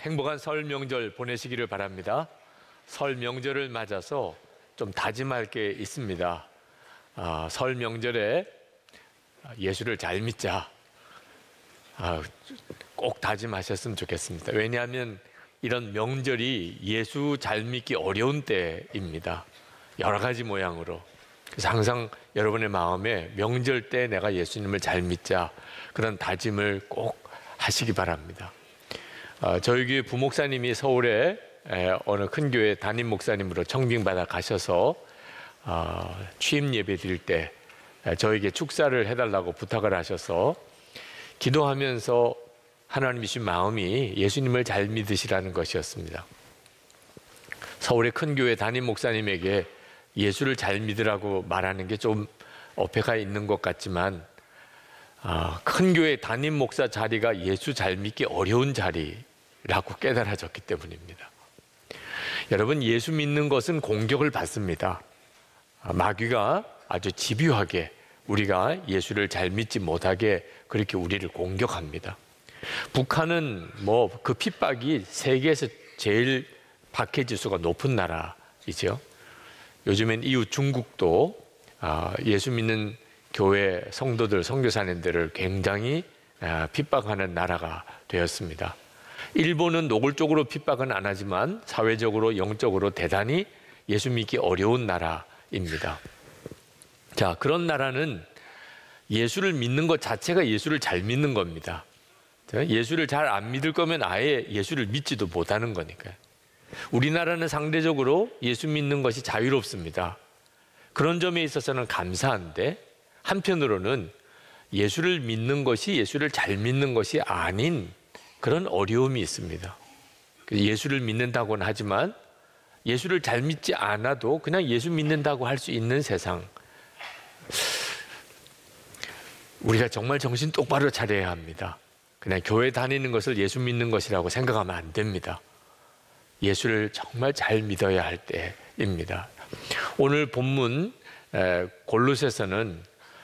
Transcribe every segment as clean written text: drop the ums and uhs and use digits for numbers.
행복한 설 명절 보내시기를 바랍니다. 설 명절을 맞아서 좀 다짐할 게 있습니다. 설 명절에 예수를 잘 믿자. 꼭 다짐하셨으면 좋겠습니다. 왜냐하면 이런 명절이 예수 잘 믿기 어려운 때입니다. 여러 가지 모양으로. 그래서 항상 여러분의 마음에 명절 때 내가 예수님을 잘 믿자, 그런 다짐을 꼭 하시기 바랍니다. 저희 교회 부목사님이 서울에 어느 큰 교회 담임 목사님으로 청빙받아 가셔서 취임 예배 드릴 때 저에게 축사를 해달라고 부탁을 하셔서 기도하면서 하나님이 주신 마음이 예수님을 잘 믿으시라는 것이었습니다. 서울의 큰 교회 담임 목사님에게 예수를 잘 믿으라고 말하는 게 좀 어폐가 있는 것 같지만 큰 교회 담임 목사 자리가 예수 잘 믿기 어려운 자리라고 깨달아졌기 때문입니다. 여러분, 예수 믿는 것은 공격을 받습니다. 마귀가 아주 집요하게 우리가 예수를 잘 믿지 못하게 그렇게 우리를 공격합니다. 북한은 그 핍박이 세계에서 제일 박해지수가 높은 나라이죠. 요즘엔 이웃 중국도 예수 믿는 교회 성도들, 선교사님들을 굉장히 핍박하는 나라가 되었습니다. 일본은 노골적으로 핍박은 안 하지만 사회적으로, 영적으로 대단히 예수 믿기 어려운 나라입니다. 자, 그런 나라는 예수를 믿는 것 자체가 예수를 잘 믿는 겁니다. 예수를 잘 안 믿을 거면 아예 예수를 믿지도 못하는 거니까요. 우리나라는 상대적으로 예수 믿는 것이 자유롭습니다. 그런 점에 있어서는 감사한데, 한편으로는 예수를 믿는 것이 예수를 잘 믿는 것이 아닌 그런 어려움이 있습니다. 예수를 믿는다고는 하지만 예수를 잘 믿지 않아도 그냥 예수 믿는다고 할 수 있는 세상, 우리가 정말 정신 똑바로 차려야 합니다. 그냥 교회 다니는 것을 예수 믿는 것이라고 생각하면 안 됩니다. 예수를 정말 잘 믿어야 할 때입니다. 오늘 본문 골로새서는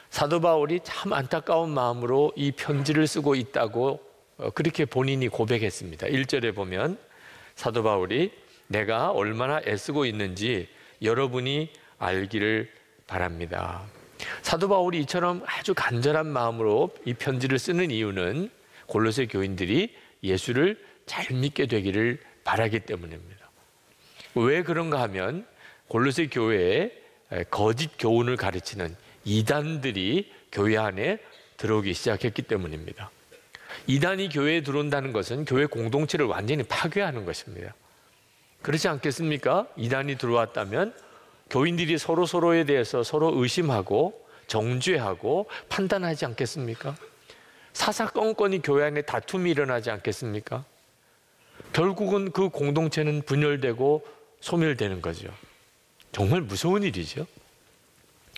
사도 바울이 참 안타까운 마음으로 이 편지를 쓰고 있다고 그렇게 본인이 고백했습니다. 1절에 보면 사도 바울이 내가 얼마나 애쓰고 있는지 여러분이 알기를 바랍니다. 사도 바울이 이처럼 아주 간절한 마음으로 이 편지를 쓰는 이유는 골로새 교인들이 예수를 잘 믿게 되기를 바라기 때문입니다. 왜 그런가 하면 골로새 교회에 거짓 교훈을 가르치는 이단들이 교회 안에 들어오기 시작했기 때문입니다. 이단이 교회에 들어온다는 것은 교회 공동체를 완전히 파괴하는 것입니다. 그렇지 않겠습니까? 이단이 들어왔다면 교인들이 서로에 대해서 서로 의심하고 정죄하고 판단하지 않겠습니까? 사사건건이 교회 안에 다툼이 일어나지 않겠습니까? 결국은 그 공동체는 분열되고 소멸되는 거죠. 정말 무서운 일이죠.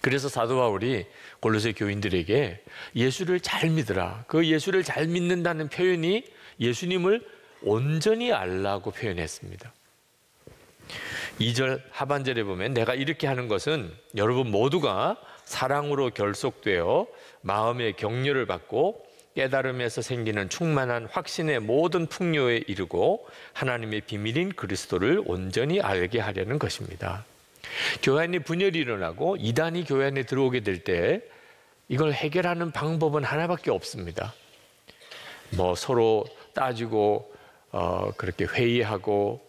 그래서 사도 바울이 골로새 교인들에게 예수를 잘 믿으라. 그 예수를 잘 믿는다는 표현이 예수님을 온전히 알라고 표현했습니다. 2절 하반절에 보면 내가 이렇게 하는 것은 여러분 모두가 사랑으로 결속되어 마음의 격려를 받고 깨달음에서 생기는 충만한 확신의 모든 풍요에 이르고 하나님의 비밀인 그리스도를 온전히 알게 하려는 것입니다. 교회 안에 분열이 일어나고 이단이 교회 안에 들어오게 될 때 이걸 해결하는 방법은 하나밖에 없습니다. 서로 따지고 그렇게 회의하고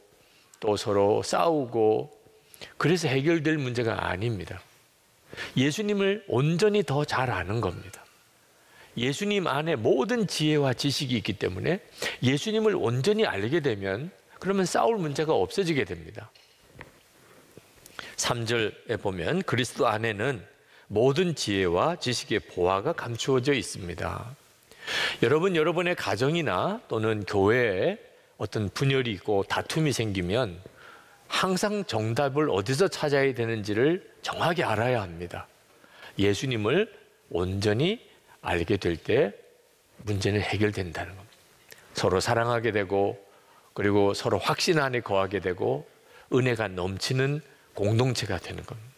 또 서로 싸우고 그래서 해결될 문제가 아닙니다. 예수님을 온전히 더 잘 아는 겁니다. 예수님 안에 모든 지혜와 지식이 있기 때문에 예수님을 온전히 알게 되면 그러면 싸울 문제가 없어지게 됩니다. 3절에 보면 그리스도 안에는 모든 지혜와 지식의 보화가 감추어져 있습니다. 여러분의 가정이나 또는 교회에 어떤 분열이 있고 다툼이 생기면 항상 정답을 어디서 찾아야 되는지를 정확히 알아야 합니다. 예수님을 온전히 알게 될 때 문제는 해결된다는 겁니다. 서로 사랑하게 되고 그리고 서로 확신 안에 거하게 되고 은혜가 넘치는 공동체가 되는 겁니다.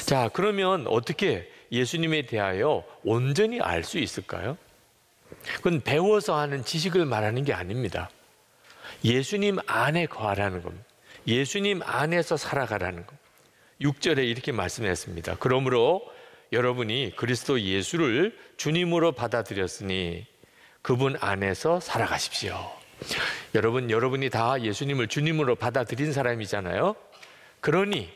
자, 그러면 어떻게 예수님에 대하여 온전히 알 수 있을까요? 그건 배워서 하는 지식을 말하는 게 아닙니다. 예수님 안에 거하라는 겁니다. 예수님 안에서 살아가라는 겁니다. 6절에 이렇게 말씀했습니다. 그러므로 여러분이 그리스도 예수를 주님으로 받아들였으니 그분 안에서 살아가십시오. 여러분이 다 예수님을 주님으로 받아들인 사람이잖아요. 그러니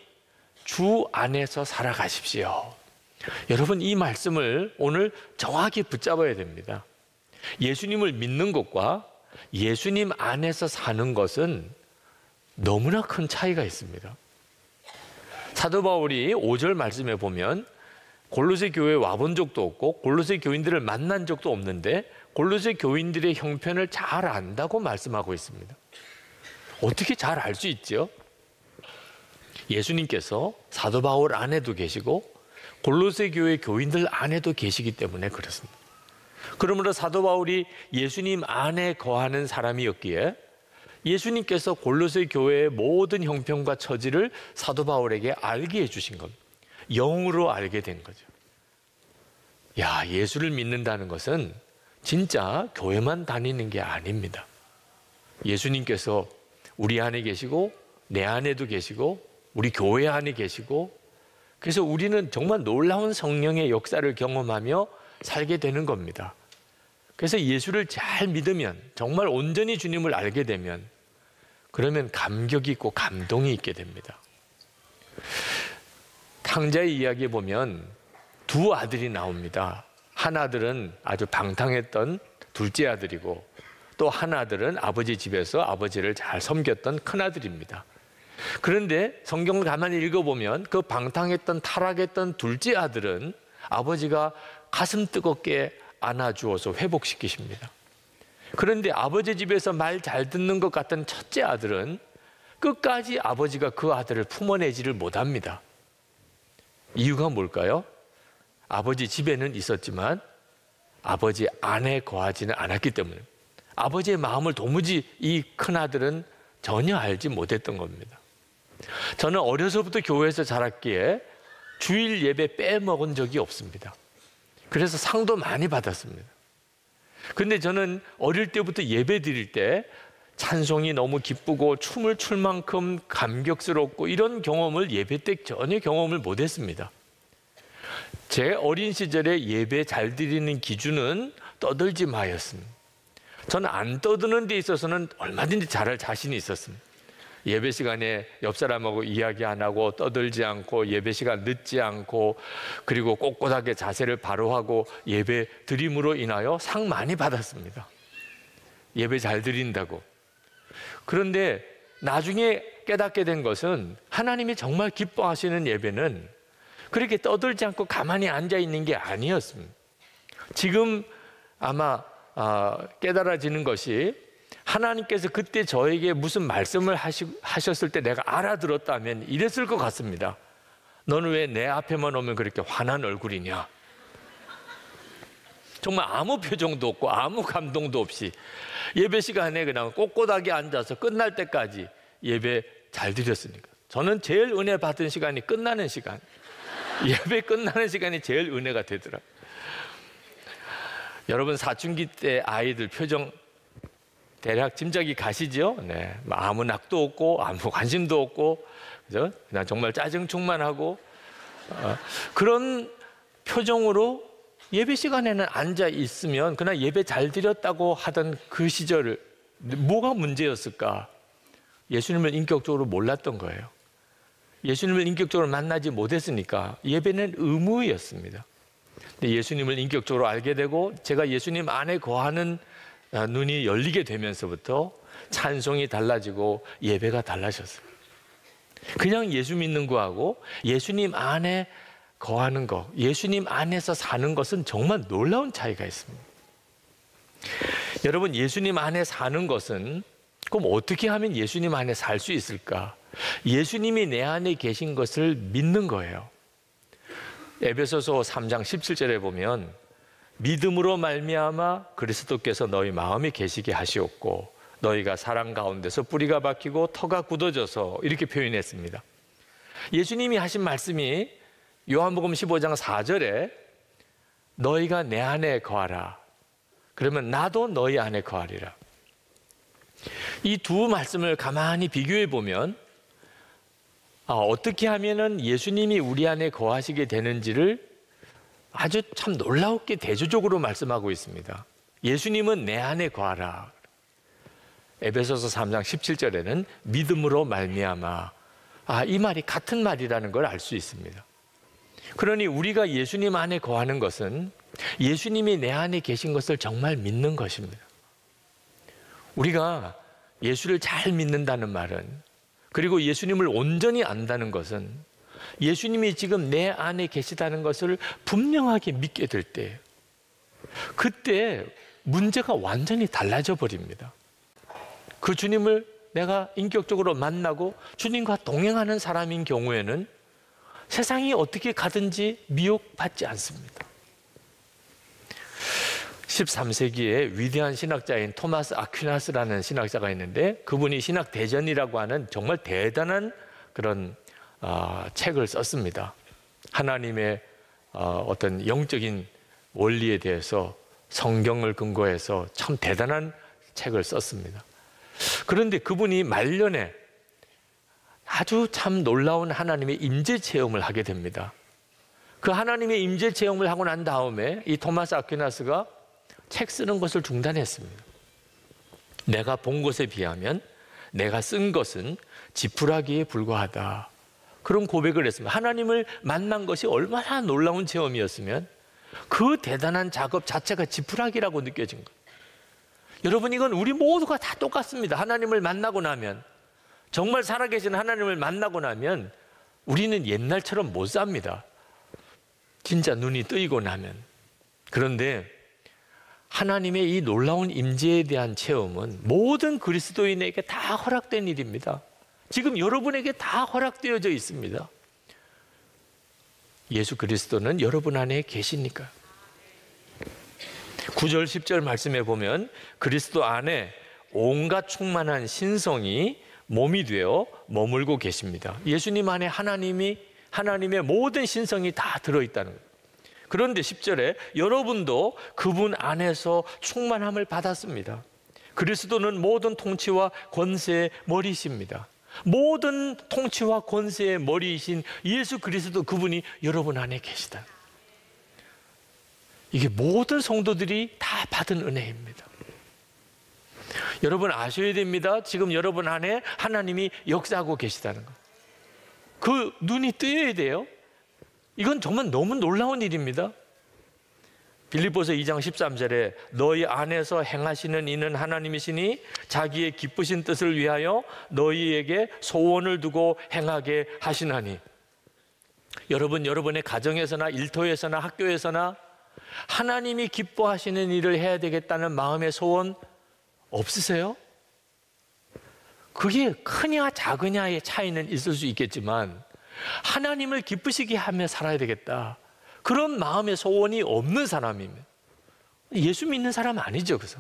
주 안에서 살아가십시오. 여러분, 이 말씀을 오늘 정확히 붙잡아야 됩니다. 예수님을 믿는 것과 예수님 안에서 사는 것은 너무나 큰 차이가 있습니다. 사도 바울이 5절 말씀에 보면 골로새 교회에 와본 적도 없고 골로새 교인들을 만난 적도 없는데 골로새 교인들의 형편을 잘 안다고 말씀하고 있습니다. 어떻게 잘 알 수 있죠? 예수님께서 사도 바울 안에도 계시고 골로새 교회 교인들 안에도 계시기 때문에 그렇습니다. 그러므로 사도 바울이 예수님 안에 거하는 사람이었기에 예수님께서 골로새 교회의 모든 형편과 처지를 사도 바울에게 알게 해주신 겁니다. 영으로 알게 된 거죠. 야, 예수를 믿는다는 것은 진짜 교회만 다니는 게 아닙니다. 예수님께서 우리 안에 계시고 내 안에도 계시고 우리 교회 안에 계시고, 그래서 우리는 정말 놀라운 성령의 역사를 경험하며 살게 되는 겁니다. 그래서 예수를 잘 믿으면, 정말 온전히 주님을 알게 되면, 그러면 감격이 있고 감동이 있게 됩니다. 탕자의 이야기에 보면 두 아들이 나옵니다. 한 아들은 아주 방탕했던 둘째 아들이고 또 한 아들은 아버지 집에서 아버지를 잘 섬겼던 큰 아들입니다. 그런데 성경을 가만히 읽어보면 그 방탕했던 타락했던 둘째 아들은 아버지가 가슴 뜨겁게 안아주어서 회복시키십니다. 그런데 아버지 집에서 말 잘 듣는 것 같은 첫째 아들은 끝까지 아버지가 그 아들을 품어내지를 못합니다. 이유가 뭘까요? 아버지 집에는 있었지만 아버지 안에 거하지는 않았기 때문에, 아버지의 마음을 도무지 이 큰아들은 전혀 알지 못했던 겁니다. 저는 어려서부터 교회에서 자랐기에 주일 예배 빼먹은 적이 없습니다. 그래서 상도 많이 받았습니다. 근데 저는 어릴 때부터 예배 드릴 때 찬송이 너무 기쁘고 춤을 출 만큼 감격스럽고 이런 경험을 예배 때 전혀 경험을 못했습니다. 제 어린 시절에 예배 잘 드리는 기준은 떠들지 마였습니다. 저는 안 떠드는 데 있어서는 얼마든지 잘할 자신이 있었습니다. 예배 시간에 옆 사람하고 이야기 안 하고 떠들지 않고 예배 시간 늦지 않고 그리고 꼿꼿하게 자세를 바로 하고 예배 드림으로 인하여 상 많이 받았습니다. 예배 잘 드린다고. 그런데 나중에 깨닫게 된 것은 하나님이 정말 기뻐하시는 예배는 그렇게 떠들지 않고 가만히 앉아 있는 게 아니었습니다. 지금 아마 깨달아지는 것이, 하나님께서 그때 저에게 무슨 말씀을 하셨을 때 내가 알아들었다면 이랬을 것 같습니다. 너는 왜 내 앞에만 오면 그렇게 환한 얼굴이냐? 정말 아무 표정도 없고 아무 감동도 없이 예배 시간에 그냥 꼿꼿하게 앉아서 끝날 때까지 예배 잘 드렸으니까. 저는 제일 은혜 받은 시간이 끝나는 시간, 예배 끝나는 시간이 제일 은혜가 되더라고요. 여러분, 사춘기 때 아이들 표정 대략 짐작이 가시죠? 네, 아무 낙도 없고 아무 관심도 없고, 그죠? 그냥 정말 짜증충만 하고 그런 표정으로 예배 시간에는 앉아 있으면 그냥 예배 잘 드렸다고 하던 그 시절을, 뭐가 문제였을까? 예수님을 인격적으로 몰랐던 거예요. 예수님을 인격적으로 만나지 못했으니까 예배는 의무였습니다. 근데 예수님을 인격적으로 알게 되고 제가 예수님 안에 거하는 눈이 열리게 되면서부터 찬송이 달라지고 예배가 달라졌어요. 그냥 예수 믿는 거하고 예수님 안에 거하는 것, 예수님 안에서 사는 것은 정말 놀라운 차이가 있습니다. 여러분, 예수님 안에 사는 것은, 그럼 어떻게 하면 예수님 안에 살 수 있을까? 예수님이 내 안에 계신 것을 믿는 거예요. 에베소서 3장 17절에 보면 믿음으로 말미암아 그리스도께서 너희 마음에 계시게 하시었고 너희가 사랑 가운데서 뿌리가 박히고 터가 굳어져서, 이렇게 표현했습니다. 예수님이 하신 말씀이 요한복음 15장 4절에 너희가 내 안에 거하라. 그러면 나도 너희 안에 거하리라. 이 두 말씀을 가만히 비교해 보면 어떻게 하면은 예수님이 우리 안에 거하시게 되는지를 아주 참 놀랍게 대조적으로 말씀하고 있습니다. 예수님은 내 안에 거하라. 에베소서 3장 17절에는 믿음으로 말미암아. 이 말이 같은 말이라는 걸 알 수 있습니다. 그러니 우리가 예수님 안에 거하는 것은 예수님이 내 안에 계신 것을 정말 믿는 것입니다. 우리가 예수를 잘 믿는다는 말은, 그리고 예수님을 온전히 안다는 것은 예수님이 지금 내 안에 계시다는 것을 분명하게 믿게 될 때, 그때 문제가 완전히 달라져 버립니다. 그 주님을 내가 인격적으로 만나고 주님과 동행하는 사람인 경우에는 세상이 어떻게 가든지 미혹받지 않습니다. 13세기에 위대한 신학자인 토마스 아퀴나스라는 신학자가 있는데, 그분이 신학대전이라고 하는 정말 대단한 그런 책을 썼습니다. 하나님의 어떤 영적인 원리에 대해서 성경을 근거해서 참 대단한 책을 썼습니다. 그런데 그분이 말년에 아주 참 놀라운 하나님의 임재 체험을 하게 됩니다. 그 하나님의 임재 체험을 하고 난 다음에 이 토마스 아퀴나스가 책 쓰는 것을 중단했습니다. 내가 본 것에 비하면 내가 쓴 것은 지푸라기에 불과하다. 그런 고백을 했습니다. 하나님을 만난 것이 얼마나 놀라운 체험이었으면 그 대단한 작업 자체가 지푸라기라고 느껴진 거예요. 여러분, 이건 우리 모두가 다 똑같습니다. 하나님을 만나고 나면, 정말 살아계신 하나님을 만나고 나면 우리는 옛날처럼 못 삽니다. 진짜 눈이 뜨이고 나면. 그런데 하나님의 이 놀라운 임재에 대한 체험은 모든 그리스도인에게 다 허락된 일입니다. 지금 여러분에게 다 허락되어져 있습니다. 예수 그리스도는 여러분 안에 계시니까. 9절 10절 말씀에 보면 그리스도 안에 온갖 충만한 신성이 몸이 되어 머물고 계십니다. 예수님 안에 하나님의 모든 신성이 다 들어있다는 거예요. 그런데 10절에 여러분도 그분 안에서 충만함을 받았습니다. 그리스도는 모든 통치와 권세의 머리이십니다. 모든 통치와 권세의 머리이신 예수 그리스도, 그분이 여러분 안에 계시다. 이게 모든 성도들이 다 받은 은혜입니다. 여러분 아셔야 됩니다. 지금 여러분 안에 하나님이 역사하고 계시다는 것. 그 눈이 뜨여야 돼요. 이건 정말 너무 놀라운 일입니다. 빌립보서 2장 13절에 너희 안에서 행하시는 이는 하나님이시니 자기의 기쁘신 뜻을 위하여 너희에게 소원을 두고 행하게 하시나니. 여러분, 여러분의 가정에서나 일터에서나 학교에서나 하나님이 기뻐하시는 일을 해야 되겠다는 마음의 소원 없으세요? 그게 크냐 작으냐의 차이는 있을 수 있겠지만 하나님을 기쁘시게 하며 살아야 되겠다, 그런 마음의 소원이 없는 사람이면 예수 믿는 사람 아니죠. 그래서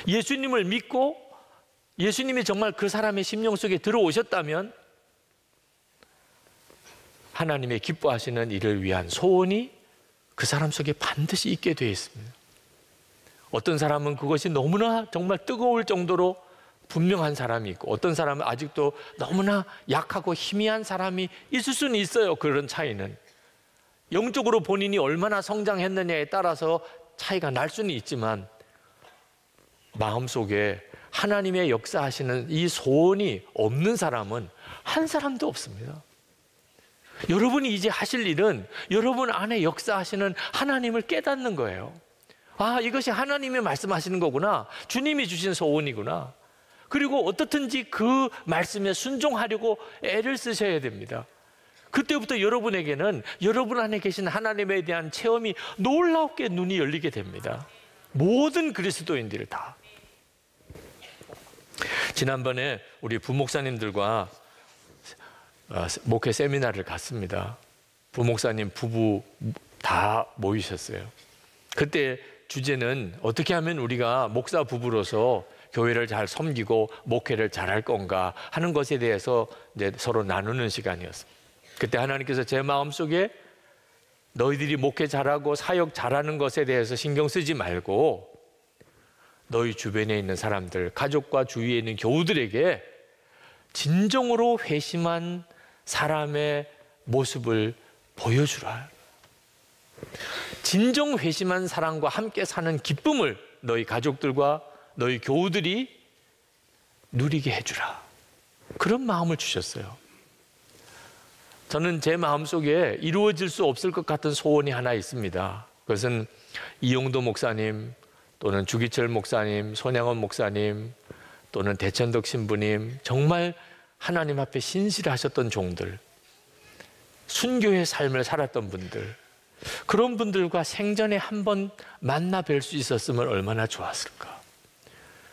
예수님을 믿고 예수님이 정말 그 사람의 심령 속에 들어오셨다면 하나님의 기뻐하시는 일을 위한 소원이 그 사람 속에 반드시 있게 되어 있습니다. 어떤 사람은 그것이 너무나 정말 뜨거울 정도로 분명한 사람이 있고, 어떤 사람은 아직도 너무나 약하고 희미한 사람이 있을 수는 있어요. 그런 차이는 영적으로 본인이 얼마나 성장했느냐에 따라서 차이가 날 수는 있지만 마음속에 하나님의 역사하시는 이 소원이 없는 사람은 한 사람도 없습니다. 여러분이 이제 하실 일은 여러분 안에 역사하시는 하나님을 깨닫는 거예요. 이것이 하나님이 말씀하시는 거구나, 주님이 주신 소원이구나. 그리고 어떻든지 그 말씀에 순종하려고 애를 쓰셔야 됩니다. 그때부터 여러분에게는 여러분 안에 계신 하나님에 대한 체험이 놀랍게 눈이 열리게 됩니다. 모든 그리스도인들 다. 지난번에 우리 부목사님들과 목회 세미나를 갔습니다. 부목사님 부부 다 모이셨어요. 그때 주제는 어떻게 하면 우리가 목사 부부로서 교회를 잘 섬기고 목회를 잘할 건가 하는 것에 대해서 이제 서로 나누는 시간이었습니다. 그때 하나님께서 제 마음속에 너희들이 목회 잘하고 사역 잘하는 것에 대해서 신경 쓰지 말고 너희 주변에 있는 사람들, 가족과 주위에 있는 교우들에게 진정으로 회심한 사람의 모습을 보여주라. 진정 회심한 사람과 함께 사는 기쁨을 너희 가족들과 너희 교우들이 누리게 해주라. 그런 마음을 주셨어요. 저는 제 마음속에 이루어질 수 없을 것 같은 소원이 하나 있습니다. 그것은 이용도 목사님 또는 주기철 목사님, 손양원 목사님 또는 대천덕 신부님, 정말 하나님 앞에 신실하셨던 종들, 순교의 삶을 살았던 분들, 그런 분들과 생전에 한번 만나 뵐 수 있었으면 얼마나 좋았을까.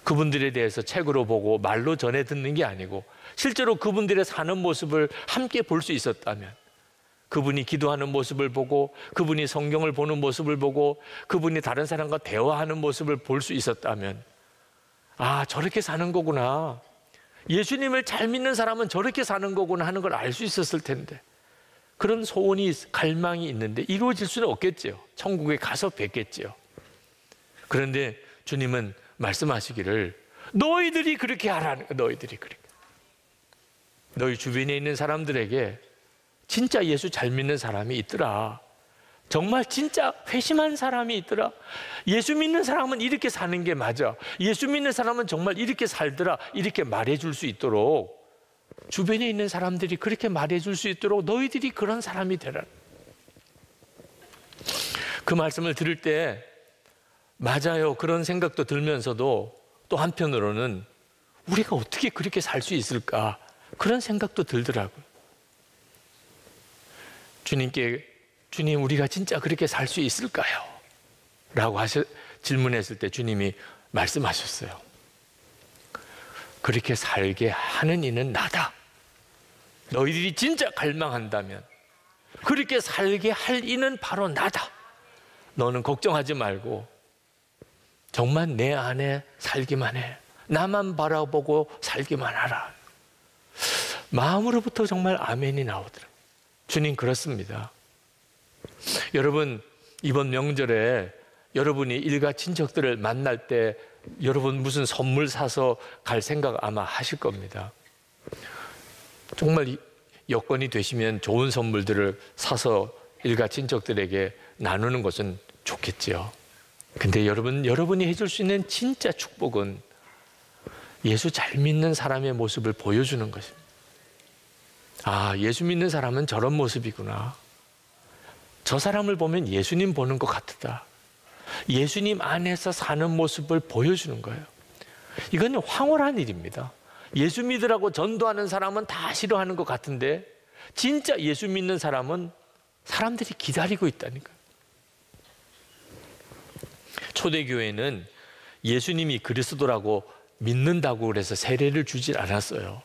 그분들에 대해서 책으로 보고 말로 전해 듣는 게 아니고 실제로 그분들의 사는 모습을 함께 볼 수 있었다면, 그분이 기도하는 모습을 보고 그분이 성경을 보는 모습을 보고 그분이 다른 사람과 대화하는 모습을 볼 수 있었다면, 아, 저렇게 사는 거구나, 예수님을 잘 믿는 사람은 저렇게 사는 거구나 하는 걸 알 수 있었을 텐데, 그런 소원이, 갈망이 있는데 이루어질 수는 없겠지요. 천국에 가서 뵙겠지요. 그런데 주님은 말씀하시기를 너희들이 그렇게 하라는 거예요. 너희들이 그렇게. 너희 주변에 있는 사람들에게 진짜 예수 잘 믿는 사람이 있더라, 정말 진짜 회심한 사람이 있더라, 예수 믿는 사람은 이렇게 사는 게 맞아, 예수 믿는 사람은 정말 이렇게 살더라, 이렇게 말해줄 수 있도록, 주변에 있는 사람들이 그렇게 말해줄 수 있도록 너희들이 그런 사람이 되라. 그 말씀을 들을 때 맞아요, 그런 생각도 들면서도 또 한편으로는 우리가 어떻게 그렇게 살 수 있을까, 그런 생각도 들더라고요. 주님께, 주님, 우리가 진짜 그렇게 살 수 있을까요? 라고 질문했을 때 주님이 말씀하셨어요. 그렇게 살게 하는 이는 나다. 너희들이 진짜 갈망한다면 그렇게 살게 할 이는 바로 나다. 너는 걱정하지 말고 정말 내 안에 살기만 해. 나만 바라보고 살기만 하라. 마음으로부터 정말 아멘이 나오더라고요. 주님, 그렇습니다. 여러분, 이번 명절에 여러분이 일가 친척들을 만날 때 여러분 무슨 선물 사서 갈 생각 아마 하실 겁니다. 정말 여건이 되시면 좋은 선물들을 사서 일가 친척들에게 나누는 것은 좋겠지요. 근데 여러분이 해줄 수 있는 진짜 축복은 예수 잘 믿는 사람의 모습을 보여주는 것입니다. 아, 예수 믿는 사람은 저런 모습이구나. 저 사람을 보면 예수님 보는 것 같다. 예수님 안에서 사는 모습을 보여주는 거예요. 이건 황홀한 일입니다. 예수 믿으라고 전도하는 사람은 다 싫어하는 것 같은데 진짜 예수 믿는 사람은 사람들이 기다리고 있다니까요. 초대교회는 예수님이 그리스도라고 믿는다고 그래서 세례를 주질 않았어요.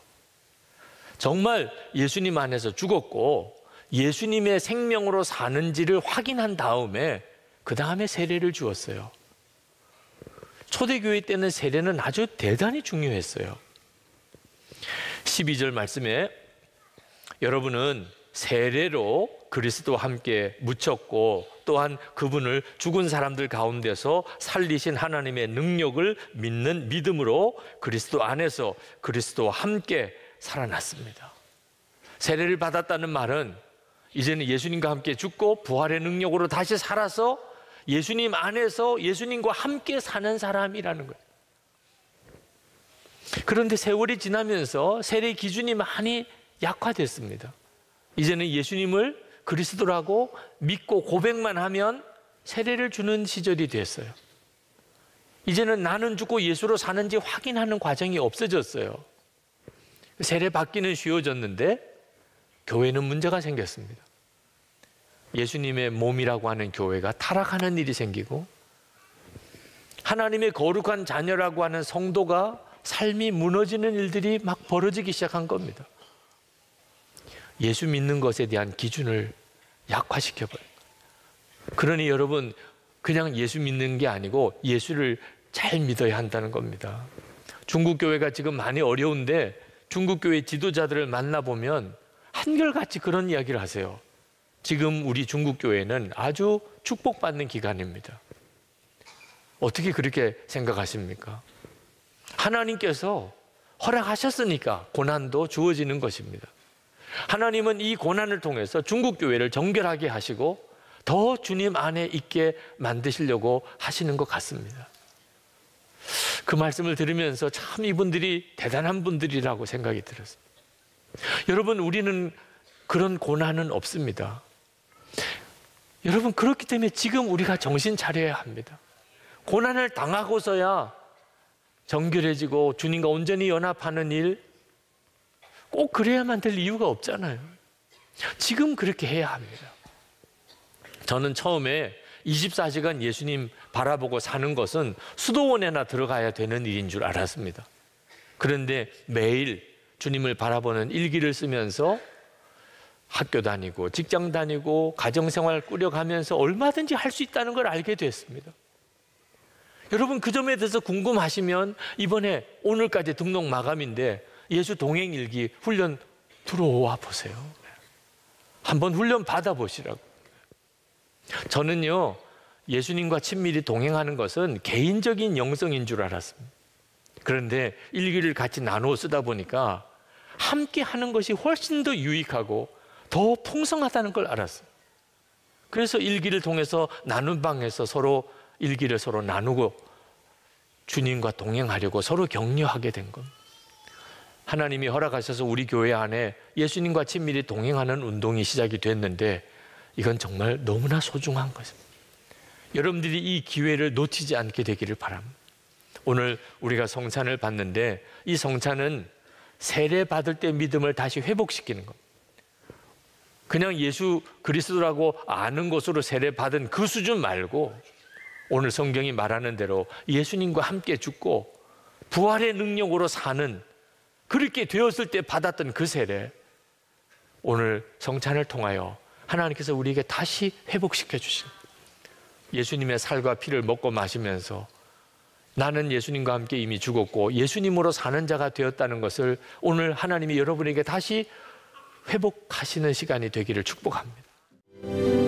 정말 예수님 안에서 죽었고 예수님의 생명으로 사는지를 확인한 다음에 그 다음에 세례를 주었어요. 초대교회 때는 세례는 아주 대단히 중요했어요. 12절 말씀에 여러분은 세례로 그리스도와 함께 묻혔고 또한 그분을 죽은 사람들 가운데서 살리신 하나님의 능력을 믿는 믿음으로 그리스도 안에서 그리스도와 함께 살아났습니다. 세례를 받았다는 말은 이제는 예수님과 함께 죽고 부활의 능력으로 다시 살아서 예수님 안에서 예수님과 함께 사는 사람이라는 거예요. 그런데 세월이 지나면서 세례 기준이 많이 약화됐습니다. 이제는 예수님을 그리스도라고 믿고 고백만 하면 세례를 주는 시절이 됐어요. 이제는 나는 죽고 예수로 사는지 확인하는 과정이 없어졌어요. 세례 받기는 쉬워졌는데 교회는 문제가 생겼습니다. 예수님의 몸이라고 하는 교회가 타락하는 일이 생기고 하나님의 거룩한 자녀라고 하는 성도가 삶이 무너지는 일들이 막 벌어지기 시작한 겁니다. 예수 믿는 것에 대한 기준을 약화시켜버려요. 그러니 여러분, 그냥 예수 믿는 게 아니고 예수를 잘 믿어야 한다는 겁니다. 중국 교회가 지금 많이 어려운데 중국 교회 지도자들을 만나보면 한결같이 그런 이야기를 하세요. 지금 우리 중국 교회는 아주 축복받는 기간입니다. 어떻게 그렇게 생각하십니까? 하나님께서 허락하셨으니까 고난도 주어지는 것입니다. 하나님은 이 고난을 통해서 중국 교회를 정결하게 하시고 더 주님 안에 있게 만드시려고 하시는 것 같습니다. 그 말씀을 들으면서 참 이분들이 대단한 분들이라고 생각이 들었습니다. 여러분, 우리는 그런 고난은 없습니다. 여러분, 그렇기 때문에 지금 우리가 정신 차려야 합니다. 고난을 당하고서야 정결해지고 주님과 온전히 연합하는 일, 꼭 그래야만 될 이유가 없잖아요. 지금 그렇게 해야 합니다. 저는 처음에 24시간 예수님 바라보고 사는 것은 수도원에나 들어가야 되는 일인 줄 알았습니다. 그런데 매일 주님을 바라보는 일기를 쓰면서 학교 다니고 직장 다니고 가정생활 꾸려가면서 얼마든지 할 수 있다는 걸 알게 됐습니다. 여러분, 그 점에 대해서 궁금하시면 이번에 오늘까지 등록 마감인데 예수 동행일기 훈련 들어와 보세요. 한번 훈련 받아보시라고. 저는요, 예수님과 친밀히 동행하는 것은 개인적인 영성인 줄 알았습니다. 그런데 일기를 같이 나누어 쓰다 보니까 함께 하는 것이 훨씬 더 유익하고 더 풍성하다는 걸 알았어요. 그래서 일기를 통해서 나눈 방에서 서로 일기를 서로 나누고 주님과 동행하려고 서로 격려하게 된 겁니다. 하나님이 허락하셔서 우리 교회 안에 예수님과 친밀히 동행하는 운동이 시작이 됐는데 이건 정말 너무나 소중한 것입니다. 여러분들이 이 기회를 놓치지 않게 되기를 바랍니다. 오늘 우리가 성찬을 받는데 이 성찬은 세례 받을 때 믿음을 다시 회복시키는 겁니다. 그냥 예수 그리스도라고 아는 것으로 세례 받은 그 수준 말고 오늘 성경이 말하는 대로 예수님과 함께 죽고 부활의 능력으로 사는, 그렇게 되었을 때 받았던 그 세례, 오늘 성찬을 통하여 하나님께서 우리에게 다시 회복시켜 주신 예수님의 살과 피를 먹고 마시면서 나는 예수님과 함께 이미 죽었고 예수님으로 사는 자가 되었다는 것을 오늘 하나님이 여러분에게 다시 회복하시는 시간이 되기를 축복합니다.